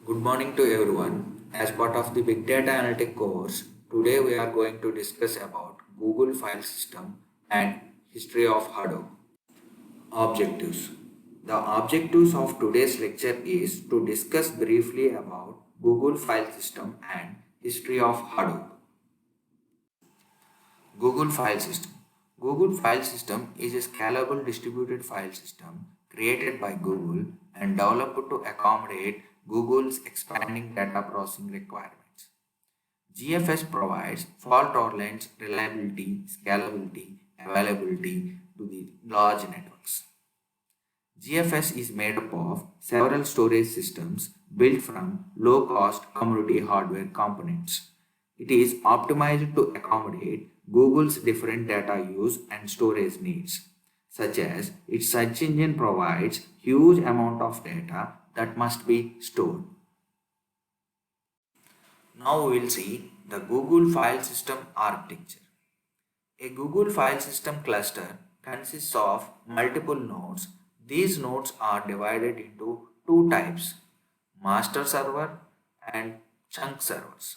Good morning to everyone. As part of the Big Data Analytic course, today we are going to discuss about Google File System and history of Hadoop. Objectives. The objectives of today's lecture is to discuss briefly about Google File System and history of Hadoop. Google File System. Google File System is a scalable distributed file system created by Google and developed to accommodate Google's expanding data processing requirements. GFS provides fault tolerance, reliability, scalability, availability to the large networks. GFS is made up of several storage systems built from low-cost commodity hardware components. It is optimized to accommodate Google's different data use and storage needs, such as its search engine provides huge amount of data that must be stored. Now we will see the Google file system architecture. A Google file system cluster consists of multiple nodes. These nodes are divided into two types, master server and chunk servers.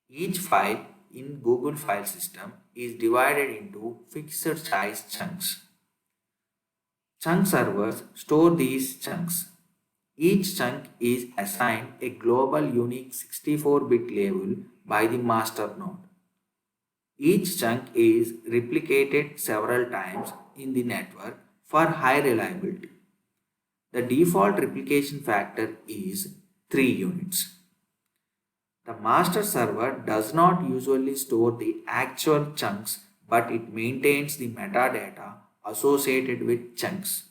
Each file in Google file system is divided into fixed size chunks. Chunk servers store these chunks. Each chunk is assigned a global unique 64-bit label by the master node. Each chunk is replicated several times in the network for high reliability. The default replication factor is 3 units. The master server does not usually store the actual chunks, but it maintains the metadata associated with chunks.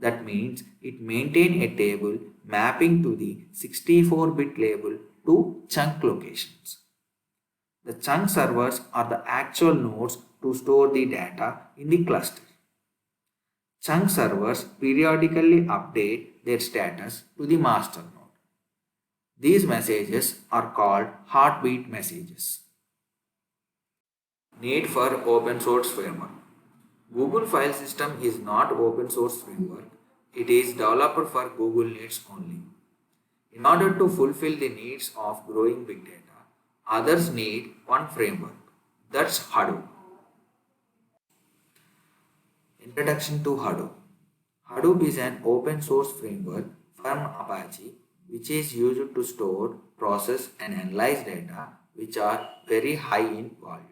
That means it maintains a table mapping to the 64-bit label to chunk locations. The chunk servers are the actual nodes to store the data in the cluster. Chunk servers periodically update their status to the master node. These messages are called heartbeat messages. Need for open source framework. Google File System is not open source framework. It is developed for Google needs only. In order to fulfill the needs of growing big data, others need one framework. That's Hadoop. Introduction to Hadoop. Hadoop is an open source framework from Apache which is used to store, process and analyze data which are very high in volume.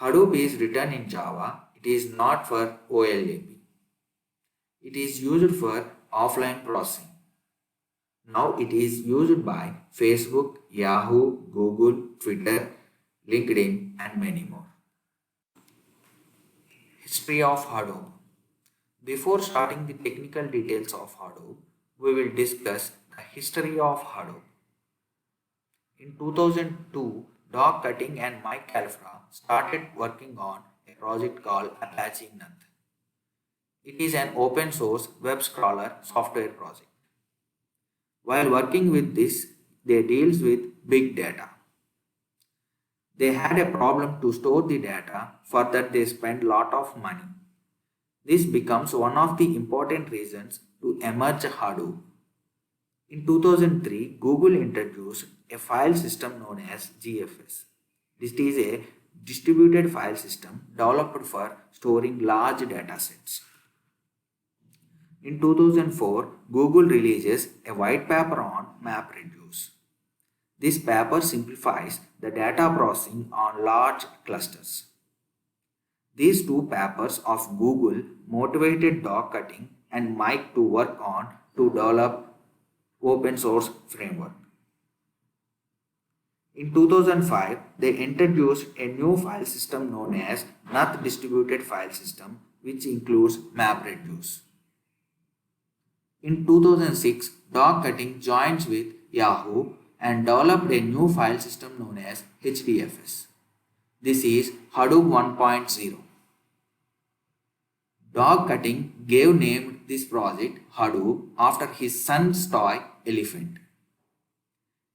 Hadoop is written in Java. It is not for OLAP. It is used for offline processing. Now it is used by Facebook, Yahoo, Google, Twitter, LinkedIn and many more. History of Hadoop. Before starting the technical details of Hadoop, we will discuss the history of Hadoop. In 2002, Doug Cutting and Mike Calfra started working on a project called Apache Nath. It is an open source web scroller software project. While working with this, they deals with big data. They had a problem to store the data, for that they spend lot of money. This becomes one of the important reasons to emerge Hadoop. In 2003, Google introduced a file system known as GFS. This is a distributed file system developed for storing large data sets. In 2004, Google releases a white paper on MapReduce. This paper simplifies the data processing on large clusters. These two papers of Google motivated Doug Cutting and Mike to work on to develop open source framework. In 2005, they introduced a new file system known as Nath Distributed File System, which includes MapReduce. In 2006, Doug Cutting joins with Yahoo and developed a new file system known as HDFS. This is Hadoop 1.0. Doug Cutting gave named this project Hadoop after his son's toy elephant.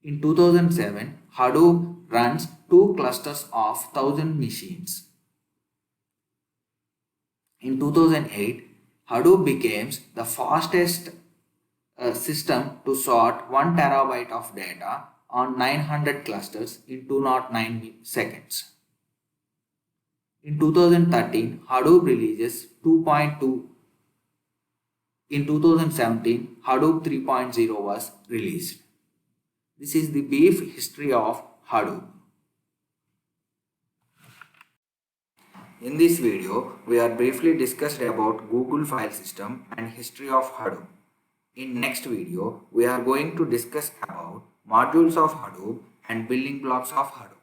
In 2007, Hadoop runs two clusters of 1000 machines. In 2008, Hadoop becomes the fastest a system to sort 1 terabyte of data on 900 clusters in 209 seconds. In 2013, Hadoop releases 2.2. In 2017, Hadoop 3.0 was released. This is the brief history of Hadoop. In this video, we are briefly discussed about Google file system and history of Hadoop. In next video, we are going to discuss about modules of Hadoop and building blocks of Hadoop.